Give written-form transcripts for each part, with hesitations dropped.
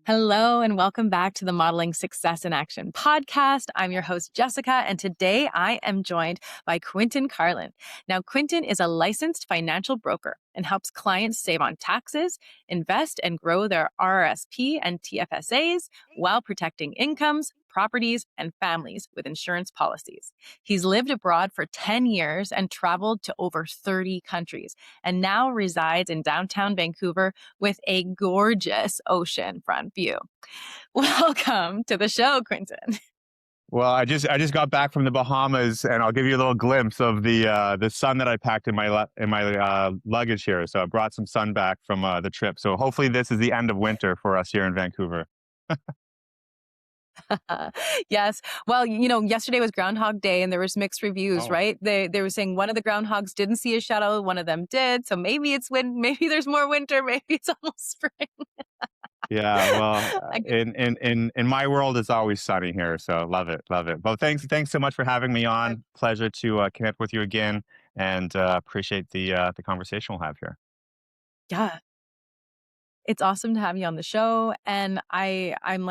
Hello, and welcome back to the Modeling Success in Action podcast. I'm your host, Jessica, and today I am joined by Quinton Carlin. Now, Quinton is a licensed financial broker and helps clients save on taxes, invest, and grow their RRSP and TFSAs while protecting incomes, properties, and families with insurance policies. He's lived abroad for 10 years and traveled to over 30 countries, and now resides in downtown Vancouver with a gorgeous ocean front view. Welcome to the show, Quinton. Well, I just got back from the Bahamas, and I'll give you a little glimpse of the sun that I packed in my luggage here. So I brought some sun back from the trip. So hopefully this is the end of winter for us here in Vancouver. Yes. Well, yesterday was Groundhog Day and there was mixed reviews, Oh, right? They were saying one of the groundhogs didn't see a shadow, one of them did. So maybe maybe there's more winter, maybe it's almost spring. yeah. Well, I guess, in my world, it's always sunny here. So love it, love it. Well, thanks so much for having me on. Pleasure to connect with you again, and appreciate the conversation we'll have here. yeah. It's awesome to have you on the show. And I'm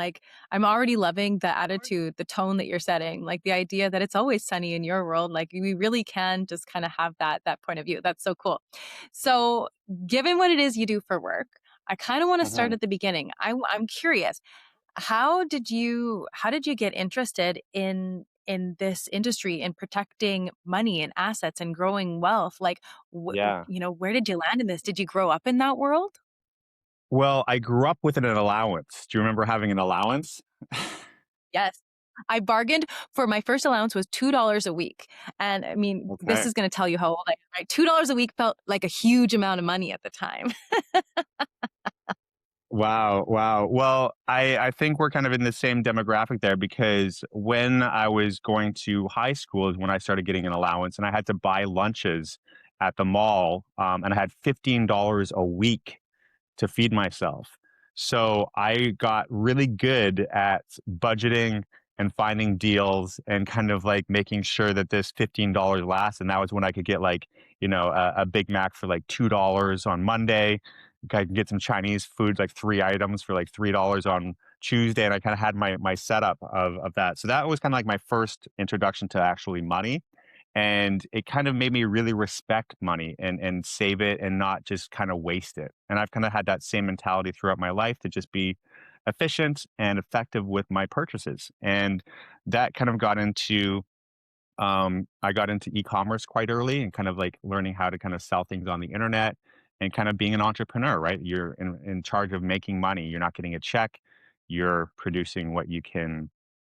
already loving the attitude, the tone that you're setting, like the idea that it's always sunny in your world. Like we really can just kind of have that point of view. That's so cool. So given what it is you do for work, I kind of want to start Mhm. at the beginning. I'm curious, how did you get interested in this industry, in protecting money and assets and growing wealth? Like, Yeah. where did you land in this? Did you grow up in that world? Well, I grew up with an allowance. Do you remember having an allowance? Yes. I bargained for my first allowance was $2 a week. And I mean, this Okay. is going to tell you how old I am, right? $2 a week felt like a huge amount of money at the time. Wow, wow. Well, I think we're kind of in the same demographic there because when I was going to high school is when I started getting an allowance and I had to buy lunches at the mall, and I had $15 a week to feed myself. So I got really good at budgeting and finding deals and kind of like making sure that this $15 lasts. And that was when I could get like, a Big Mac for like $2 on Monday. I could get some Chinese food, like 3 items for like $3 on Tuesday. And I kind of had my setup of that. So that was kind of like my first introduction to actually money, and it kind of made me really respect money and save it and not just kind of waste it. And I've kind of had that same mentality throughout my life to just be efficient and effective with my purchases. And that kind of I got into e-commerce quite early and kind of like learning how to kind of sell things on the internet and kind of being an entrepreneur, right? You're in charge of making money. You're not getting a check. You're producing what you can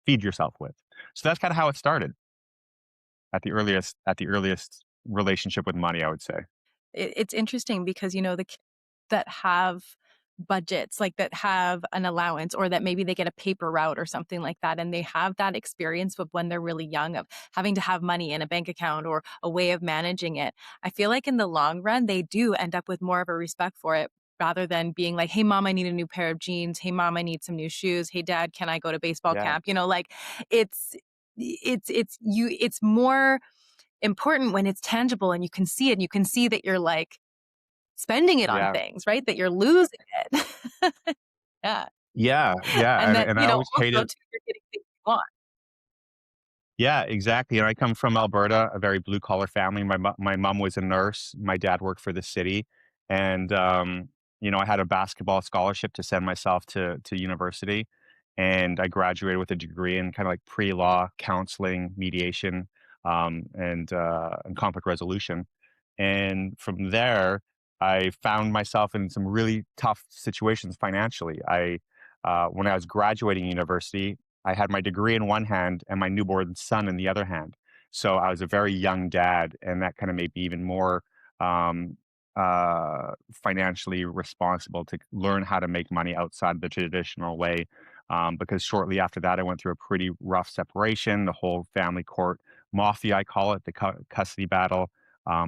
feed yourself with. So that's kind of how it started at the earliest relationship with money, I would say. It's interesting because, the kids that have budgets, like that have an allowance or that maybe they get a paper route or something like that, and they have that experience of when they're really young of having to have money in a bank account or a way of managing it. I feel like in the long run, they do end up with more of a respect for it rather than being like, hey, mom, I need a new pair of jeans. Hey, mom, I need some new shoes. Hey, dad, can I go to baseball Yeah, camp? Like it's, it's more important when it's tangible and you can see it and you can see that you're like spending it on yeah, things, right? That you're losing it. Yeah. yeah, And that, and I always also hated. too, you're getting things you want. Yeah, exactly, and I come from Alberta, a very blue collar family. My mom was a nurse, my dad worked for the city, and, I had a basketball scholarship to send myself to university, and I graduated with a degree in kinda like pre-law, counseling, mediation, and conflict resolution. And from there, I found myself in some really tough situations financially. When I was graduating university, I had my degree in one hand and my newborn son in the other hand. So I was a very young dad, and that kind of made me even more um, financially responsible to learn how to make money outside the traditional way. Because shortly after that, I went through a pretty rough separation, the whole family court mafia, I call it, the custody battle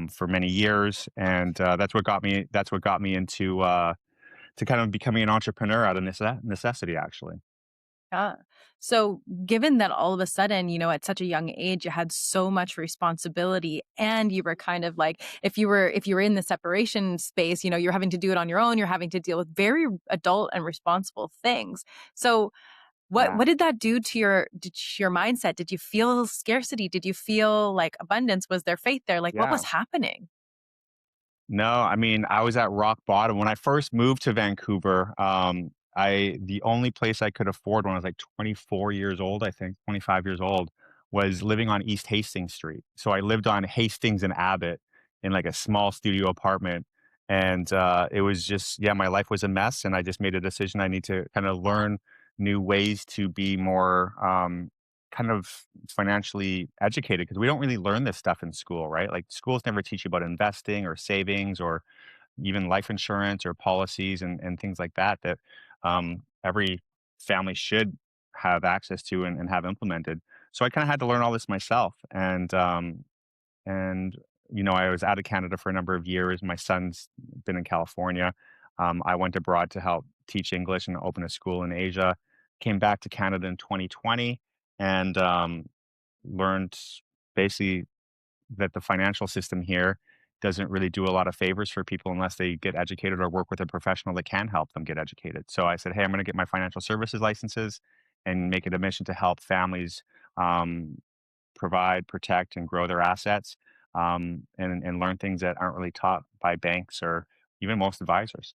for many years, and that's what got me. That's what got me into to kind of becoming an entrepreneur out of necessity, actually. Yeah. So, given that all of a sudden, at such a young age, you had so much responsibility and you were kind of like, if you were in the separation space, you're having to do it on your own, you're having to deal with very adult and responsible things. So, what Yeah. did that do to your mindset? Did you feel scarcity? Did you feel like abundance? Was there faith there? Like, what was Yeah. happening? No, I mean, I was at rock bottom. When I first moved to Vancouver, the only place I could afford when I was like 24 years old, I think, 25 years old, was living on East Hastings Street. So I lived on Hastings and Abbott in like a small studio apartment. And it was just, yeah, my life was a mess. And I just made a decision. I need to kind of learn new ways to be more kind of financially educated because we don't really learn this stuff in school, right? Like schools never teach you about investing or savings or even life insurance or policies and things like that that every family should have access to and have implemented. So I kind of had to learn all this myself. And I was out of Canada for a number of years. My son's been in California. I went abroad to help teach English and open a school in Asia. Came back to Canada in 2020 and learned basically that the financial system here doesn't really do a lot of favors for people unless they get educated or work with a professional that can help them get educated. So I said, hey, I'm going to get my financial services licenses and make it a mission to help families um, provide, protect, and grow their assets, and learn things that aren't really taught by banks or even most advisors.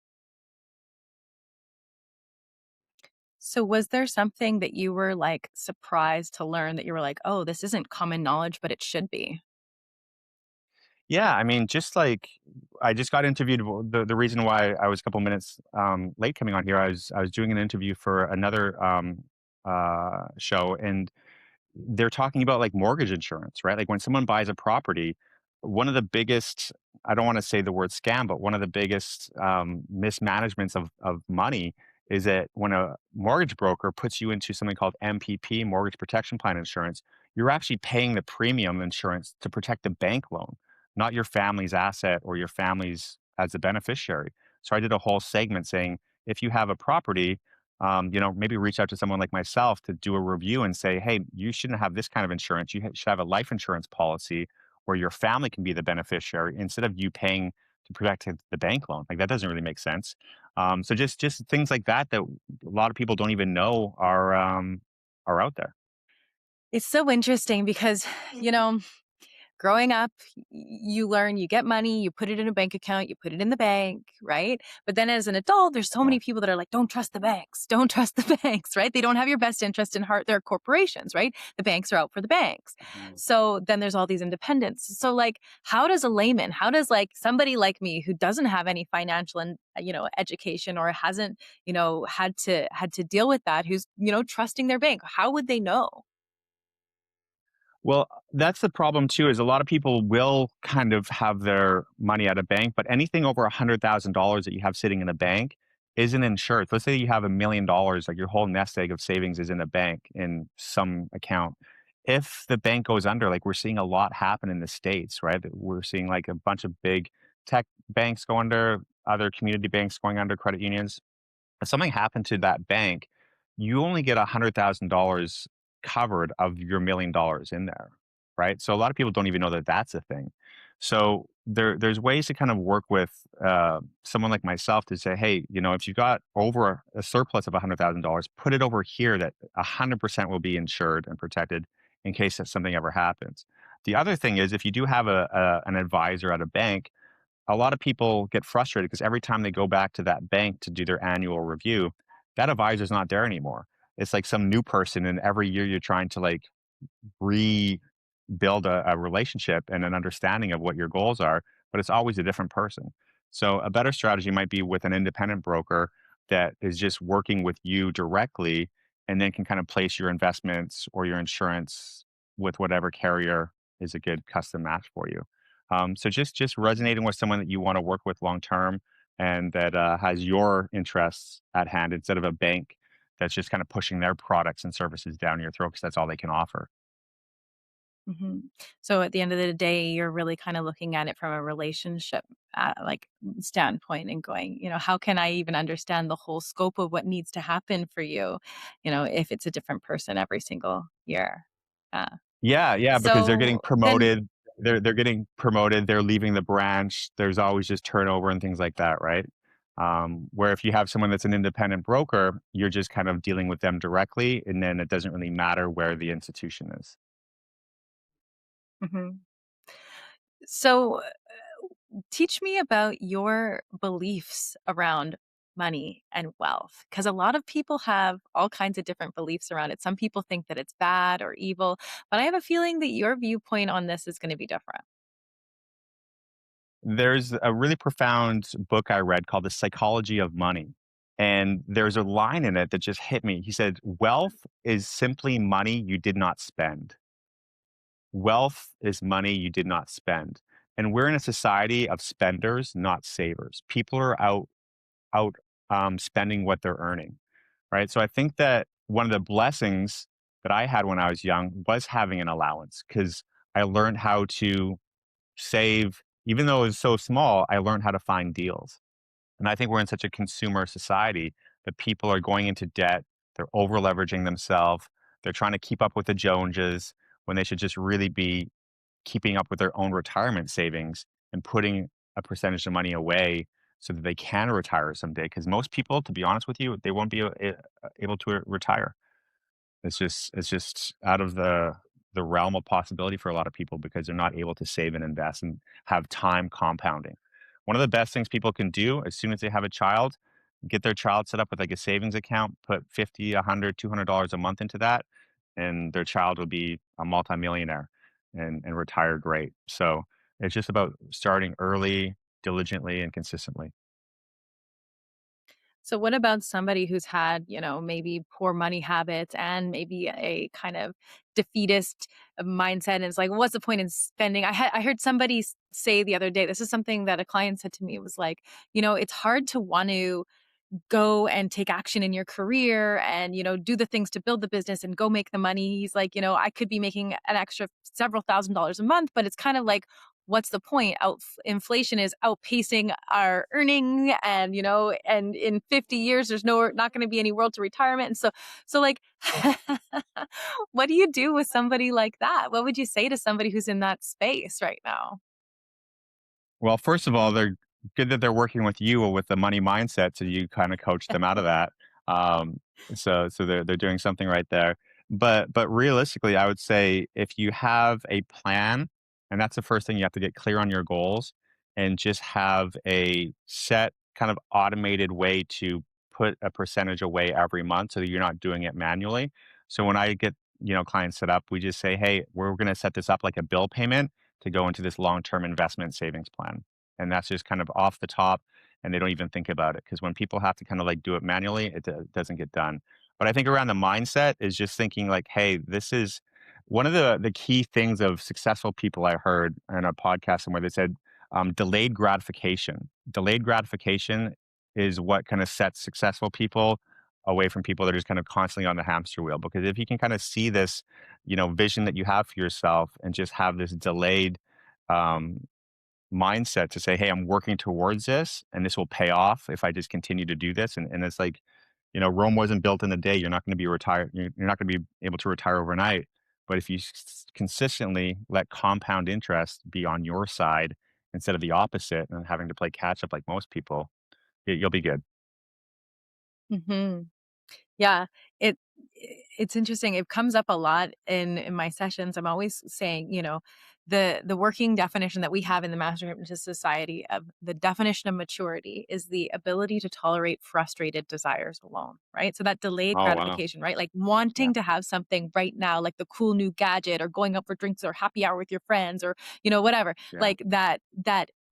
So, was there something that you were like surprised to learn that you were like, oh, this isn't common knowledge, but it should be? Yeah, I mean, just like I just got interviewed. The reason why I was a couple minutes late coming on here, I was doing an interview for another show, and they're talking about like mortgage insurance, right? Like when someone buys a property, one of the biggest, I don't want to say the word scam, but one of the biggest mismanagements of money is that when a mortgage broker puts you into something called MPP, mortgage protection plan insurance, you're actually paying the premium insurance to protect the bank loan, not your family's asset or your family's as a beneficiary. So I did a whole segment saying, if you have a property, maybe reach out to someone like myself to do a review and say, hey, you shouldn't have this kind of insurance. You should have a life insurance policy where your family can be the beneficiary instead of you paying to protect the bank loan. Like that doesn't really make sense. So just things like that that a lot of people don't even know are out there. It's so interesting because, you know, growing up, you learn you get money, you put it in a bank account, you put it in the bank, right? But then as an adult, there's so Yeah. many people that are like, don't trust the banks, don't trust the banks, right? They don't have your best interest in heart. They're corporations, right? The banks are out for the banks. Mhm. So then there's all these independents. So, like, how does a layman, how does like somebody like me who doesn't have any financial and, education or hasn't, had to deal with that, who's, trusting their bank, how would they know? Well, that's the problem too, is a lot of people will kind of have their money at a bank, but anything over $100,000 that you have sitting in a bank isn't insured. Let's say you have $1 million, like your whole nest egg of savings is in a bank in some account. If the bank goes under, like we're seeing a lot happen in the States, right? We're seeing like a bunch of big tech banks go under, other community banks going under, credit unions. If something happened to that bank, you only get $100,000 covered of your $1 million in there, right? So a lot of people don't even know that that's a thing. So there's ways to kind of work with someone like myself to say, hey, if you got over a surplus of $100,000, put it over here that 100% will be insured and protected in case that something ever happens. The other thing is if you do have an advisor at a bank, a lot of people get frustrated because every time they go back to that bank to do their annual review, that advisor's not there anymore. It's like some new person, and every year you're trying to like rebuild a relationship and an understanding of what your goals are, but it's always a different person. So a better strategy might be with an independent broker that is just working with you directly and then can kind of place your investments or your insurance with whatever carrier is a good custom match for you. So just resonating with someone that you want to work with long term and that has your interests at hand instead of a bank that's just kind of pushing their products and services down your throat because that's all they can offer. Mhm. So at the end of the day, you're really kind of looking at it from a relationship, like, standpoint and going, "How can I even understand the whole scope of what needs to happen for you, if it's a different person every single year?" Uh, Yeah, yeah, because they're getting so then promoted. They're getting promoted, they're leaving the branch, there's always just turnover and things like that, right? Where if you have someone that's an independent broker, you're just kind of dealing with them directly, and then it doesn't really matter where the institution is. Mhm. So, teach me about your beliefs around money and wealth, because a lot of people have all kinds of different beliefs around it. Some people think that it's bad or evil, but I have a feeling that your viewpoint on this is gonna be different. There's a really profound book I read called The Psychology of Money, and there's a line in it that just hit me. He said, "Wealth is simply money you did not spend." Wealth is money you did not spend. And we're in a society of spenders, not savers. People are out spending what they're earning, right? So I think that one of the blessings that I had when I was young was having an allowance because I learned how to save, even though it was so small, I learned how to find deals. And I think we're in such a consumer society that people are going into debt, they're over leveraging themselves, they're trying to keep up with the Joneses when they should just really be keeping up with their own retirement savings and putting a percentage of money away so that they can retire someday. Because most people, to be honest with you, they won't be able to retire. It's just out of the realm of possibility for a lot of people because they're not able to save and invest and have time compounding. One of the best things people can do as soon as they have a child, get their child set up with like a savings account, put 50, 100, $200 a month into that, and their child will be a multimillionaire and retire great. So it's just about starting early, diligently, and consistently. So what about somebody who's had, maybe poor money habits and maybe a kind of defeatist mindset and it's like, what's the point in spending? I heard somebody say the other day, this is something that a client said to me, was like, it's hard to want to go and take action in your career and, do the things to build the business and go make the money. He's like, I could be making an extra several $1,000s a month, but it's kind of like, what's the point? Inflation is outpacing our earning, and and in 50 years, there's not going to be any world to retirement. And so like, what do you do with somebody like that? What would you say to somebody who's in that space right now? Well, first of all, they're good that they're working with you with the money mindset, so you kinda coach them out of that. Um, so they're doing something right there. But realistically, I would say if you have a plan, and that's the first thing you have to get clear on your goals, and just have a set kind of automated way to put a percentage away every month so that you're not doing it manually. So when I get, clients set up, we just say, "Hey, we're gonna set this up like a bill payment to go into this long-term investment savings plan." And that's just kind of off the top, and they don't even think about it because when people have to kind of like do it manually, it doesn't get done. But I think around the mindset is just thinking like, hey, this is one of the key things of successful people I heard in a podcast somewhere. They said delayed gratification. Delayed gratification is what kind of sets successful people away from people that are just kind of constantly on the hamster wheel. Because if you can kind of see this, vision that you have for yourself and just have this delayed um, mindset to say, "Hey, I'm working towards this, and this will pay off if I just continue to do this." And it's like, Rome wasn't built in a day. You're not going to be retired. You're not going to be able to retire overnight. But if you consistently let compound interest be on your side instead of the opposite and having to play catch up like most people, you'll be good. Hmm. Yeah, it it's interesting. It comes up a lot in my sessions. I'm always saying, the working definition that we have in the Master Hypnotist Society of the definition of maturity is the ability to tolerate frustrated desires alone, right? So that delayed Oh wow. gratification, right? Like Yeah. wanting to have something right now, like the cool new gadget or going out for drinks or happy hour with your friends or, whatever. Yeah. Like that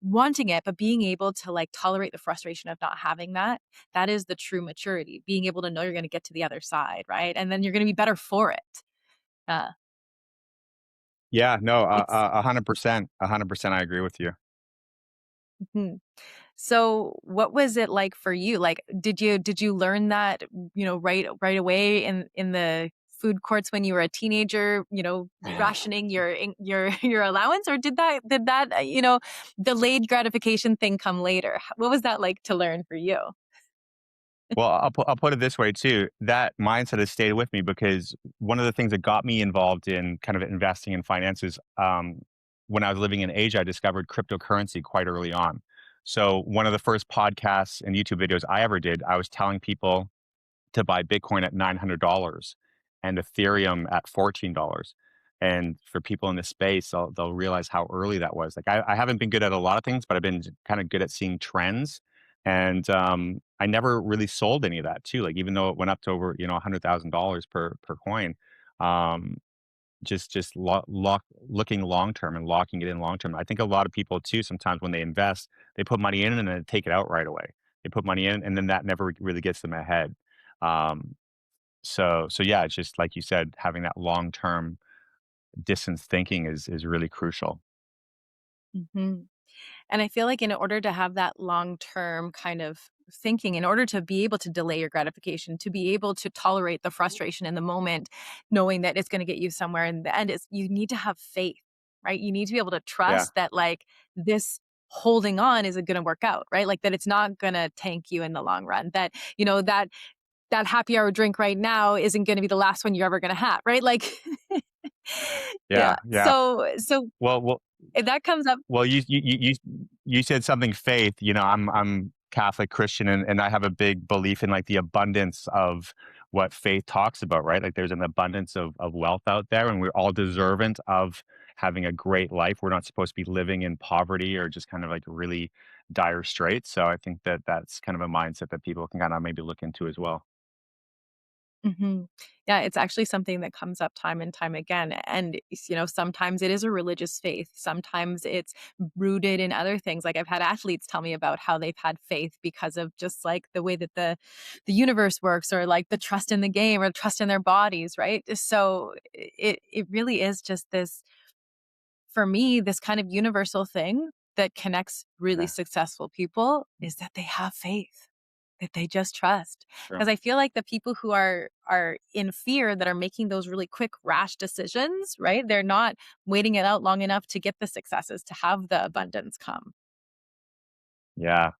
wanting it, but being able to like tolerate the frustration of not having that is the true maturity, being able to know you're gonna get to the other side, right? And then you're gonna be better for it. Uh, Yeah. No. it's 100%. 100%. I agree with you. mhm. So, what was it like for you? Like, did you learn that, right away in the food courts when you were a teenager, rationing your allowance, or did that delayed gratification thing come later? What was that like to learn for you? Well, I'll put it this way too. That mindset has stayed with me because one of the things that got me involved in kind of investing in finances, when I was living in Asia, I discovered cryptocurrency quite early on. So one of the first podcasts and YouTube videos I ever did, I was telling people to buy Bitcoin at $900 and Ethereum at $14. And for people in this space, they'll realize how early that was. Like I haven't been good at a lot of things, but I've been kind of good at seeing trends. And I never really sold any of that too. Like even though it went up to over $100,000 per coin, um, looking long term and locking it in long term. I think a lot of people too. Sometimes when they invest, they put money in and then take it out right away. They put money in and then that never really gets them ahead. Um, so yeah, it's just like you said, having that long-term distance thinking is really crucial. Hmm. And I feel like in order to have that long term kind of thinking, in order to be able to delay your gratification, to be able to tolerate the frustration in the moment, knowing that it's going to get you somewhere in the end, is you need to have faith, right? You need to be able to Yeah, trust that like this holding on is going to work out, right? Like that it's not going to tank you in the long run. That, that happy hour drink right now isn't going to be the last one you're ever going to have, right? Like, yeah, yeah. yeah. So Well, if that comes up. well, you said something faith. I'm Catholic Christian, and I have a big belief in like the abundance of what faith talks about, right? Like there's an abundance of wealth out there, and we're all deserving of having a great life. We're not supposed to be living in poverty or just kind of like really dire straits. So I think that that's kind of a mindset that people can kind of maybe look into as well. Mhm. Yeah, it's actually something that comes up time and time again. And, sometimes it is a religious faith. Sometimes it's rooted in other things. Like I've had athletes tell me about how they've had faith because of just like the way that the universe works, or like the trust in the game, or trust in their bodies, right? So it really is just this, for me, this kind of universal thing that connects really Yeah, successful people is that they have faith, that they just trust. true. Because I feel like the people who are in fear, that are making those really quick, rash decisions, right? They're not waiting it out long enough to get the successes, to have the abundance come. Yeah.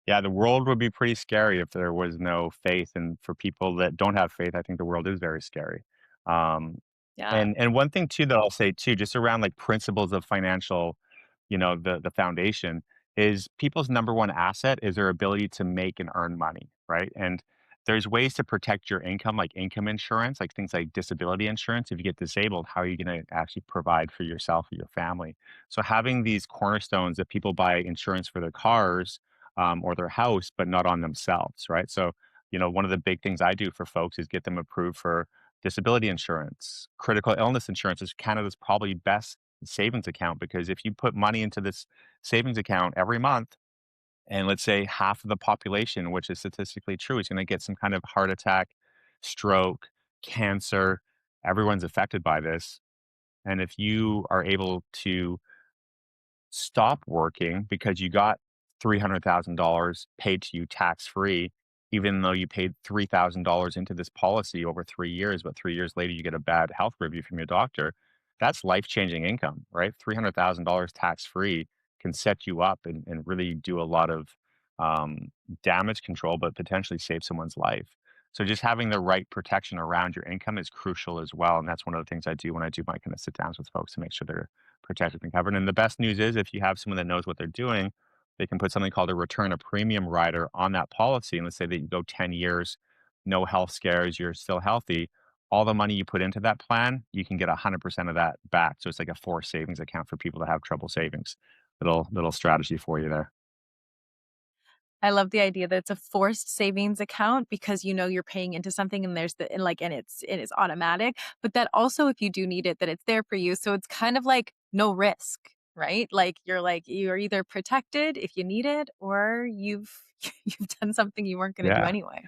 Yeah, the world would be pretty scary if there was no faith, and for people that don't have faith, I think the world is very scary. Um, Yeah. and one thing too that I'll say too, just around like principles of financial, the foundation is people's number one asset is their ability to make and earn money, right? And there's ways to protect your income, like income insurance, like things like disability insurance. If you get disabled, how are you going to actually provide for yourself or your family? So having these cornerstones that people buy insurance for their cars or their house, but not on themselves, right? So, one of the big things I do for folks is get them approved for disability insurance. Critical illness insurance is Canada's probably best savings account because if you put money into this savings account every month, and let's say half of the population, which is statistically true, is going to get some kind of heart attack, stroke, cancer, everyone's affected by this. And if you are able to stop working because you got $300,000 paid to you tax free, even though you paid $3,000 into this policy over 3 years, but 3 years later you get a bad health review from your doctor. That's life changing income, right? $300,000 tax free can set you up and really do a lot of damage control, but potentially save someone's life. So just having the right protection around your income is crucial as well. And that's one of the things I do when I do my kind of sit downs with folks to make sure they're protected and covered. And the best news is if you have someone that knows what they're doing, they can put something called a return of premium rider on that policy. And let's say that you go 10 years, no health scares, you're still healthy. All the money you put into that plan, you can get 100% of that back. So it's like a forced savings account for people that have trouble savings. Little strategy for you there. I love the idea that it's a forced savings account, because you're paying into something, and there's and it's automatic, but that also, if you do need it, that it's there for you. So it's kind of like no risk, right? You're either protected if you need it, or you've you've done something you weren't going to do Yeah. anyway.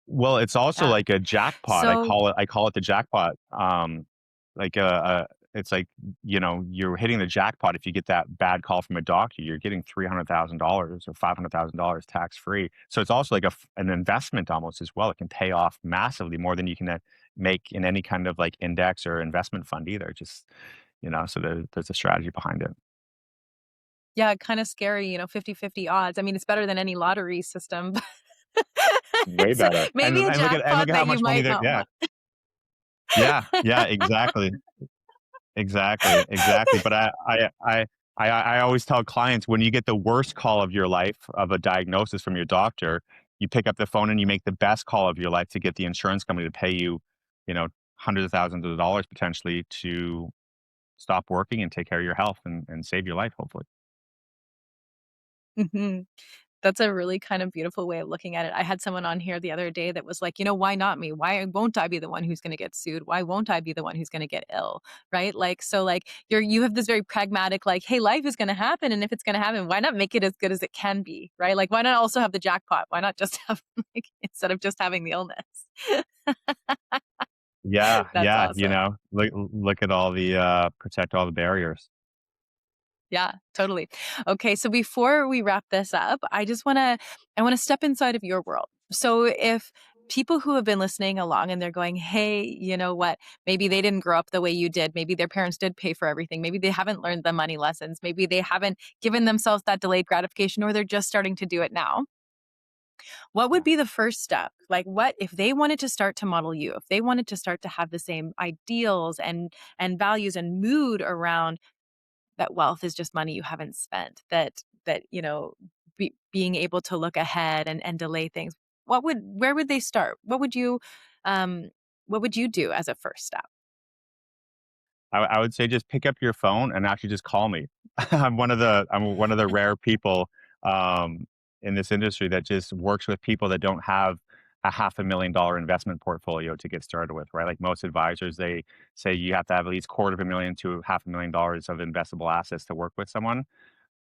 Well, it's also Yeah. like a jackpot. I So call it I call it the jackpot. Like, it's like, you're hitting the jackpot if you get that bad call from a doctor. You're getting $300,000 or $500,000 tax free. So it's also like an investment almost as well. It can pay off massively more than you can make in any kind of like index or investment fund either. Just, so there's a strategy behind it. Yeah, kind of scary, 50-50 odds. I mean, it's better than any lottery system. Way It's better. maybe a And look jackpot at how that you much money might there. not Yeah. want. Yeah, exactly. Exactly, exactly. But I always tell clients, when you get the worst call of your life of a diagnosis from your doctor, you pick up the phone and you make the best call of your life to get the insurance company to pay you, you know, hundreds of thousands of dollars potentially to stop working and take care of your health and save your life, hopefully. Mhm. That's a really kind of beautiful way of looking at it. I had someone on here the other day that was like, why not me? Why won't I be the one who's going to get sued? Why won't I be the one who's going to get ill? Right? Like, so like you have this very pragmatic, like, hey, life is going to happen. And if it's going to happen, why not make it as good as it can be? Right? Like, why not also have the jackpot? Why not just have like, instead of just having the illness? Yeah, That's yeah, awesome. look at all the protect all the barriers. Yeah, totally. Okay, so before we wrap this up, I want to step inside of your world. So if people who have been listening along and they're going, "Hey, you know what? Maybe they didn't grow up the way you did. Maybe their parents did pay for everything. Maybe they haven't learned the money lessons. Maybe they haven't given themselves that delayed gratification or they're just starting to do it now." What would Yeah. be the first step? Like what if they wanted to start to model you? If they wanted to start to have the same ideals and values and mood around that wealth is just money you haven't spent, that being able to look ahead and delay things, where would they start? Um what would you do as a first step? I would say just pick up your phone and actually just call me. I'm one of the rare people um, in this industry that just works with people that don't have a $500,000 investment portfolio to get started with, right? Like most advisors, they say you have to have at least quarter of a million to $500,000 of investable assets to work with someone.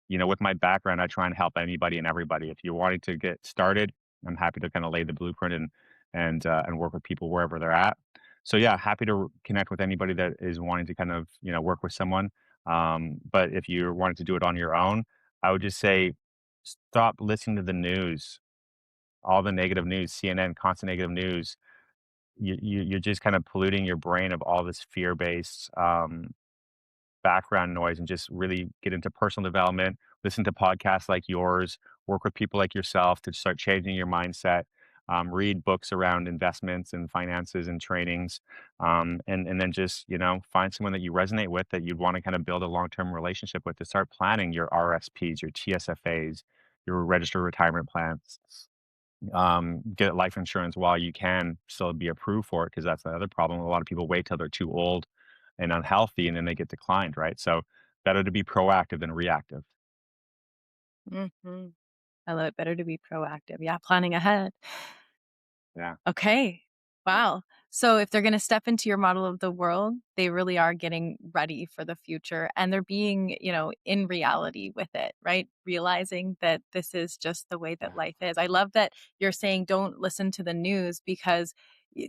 With my background, I try and help anybody and everybody. If you're wanting to get started, I'm happy to kind of lay the blueprint and work with people wherever they're at. So yeah, happy to connect with anybody that is wanting to kind of work with someone. But if you're wanting to do it on your own, I would just say stop listening to the news, all the negative news, CNN, constant negative news. You're just kind of polluting your brain of all this fear based background noise and just really get into personal development, listen to podcasts like yours, work with people like yourself to start changing your mindset, read books around investments and finances and trainings, and then just, find someone that you resonate with that you'd want to kind of build a long-term relationship with to start planning your RSPs, your TSFAs, your registered retirement plans. Get life insurance while you can still be approved for it, because that's the other problem. A lot of people wait till they're too old and unhealthy, and then they get declined, right? So better to be proactive than reactive. Hmm. I love it. Better to be proactive. Yeah, planning ahead. Yeah. Okay. Wow. So if they're going to step into your model of the world, they really are getting ready for the future and they're being, in reality with it, right? Realizing that this is just the way that Yeah. life is. I love that you're saying don't listen to the news because y-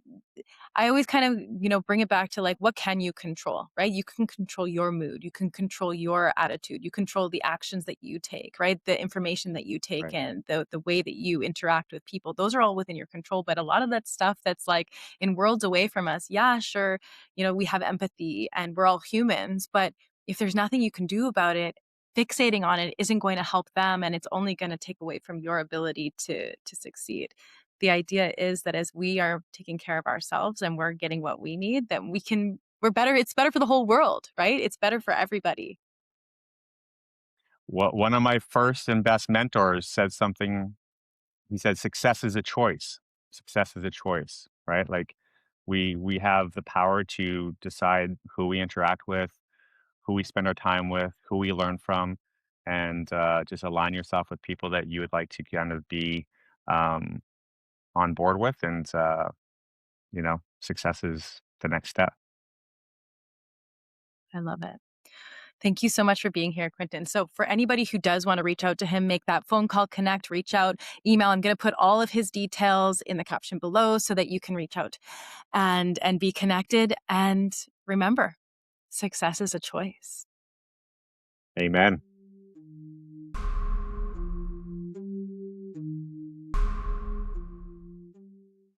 I always kind of, bring it back to like, what can you control, right? You can control your mood. You can control your attitude. You control the actions that you take, right? The information that you take Right. in, the way that you interact with people. Those are all within your control. But a lot of that stuff that's like in worlds away from us, yeah, sure, we have empathy and we're all humans. But if there's nothing you can do about it, fixating on it isn't going to help them and it's only going to take away from your ability to succeed. The idea is that as we are taking care of ourselves and we're getting what we need, that we're better. It's better for the whole world, right? It's better for everybody. One of my first and best mentors said something. He said, "Success is a choice. Success is a choice." Right? Like we have the power to decide who we interact with, who we spend our time with, who we learn from, and just align yourself with people that you would like to kind of be um, on board with, and success is the next step. I love it. Thank you so much for being here, Quinton. So, for anybody who does want to reach out to him, make that phone call, connect, reach out, email. I'm going to put all of his details in the caption below so that you can reach out and be connected. And remember, success is a choice. Amen.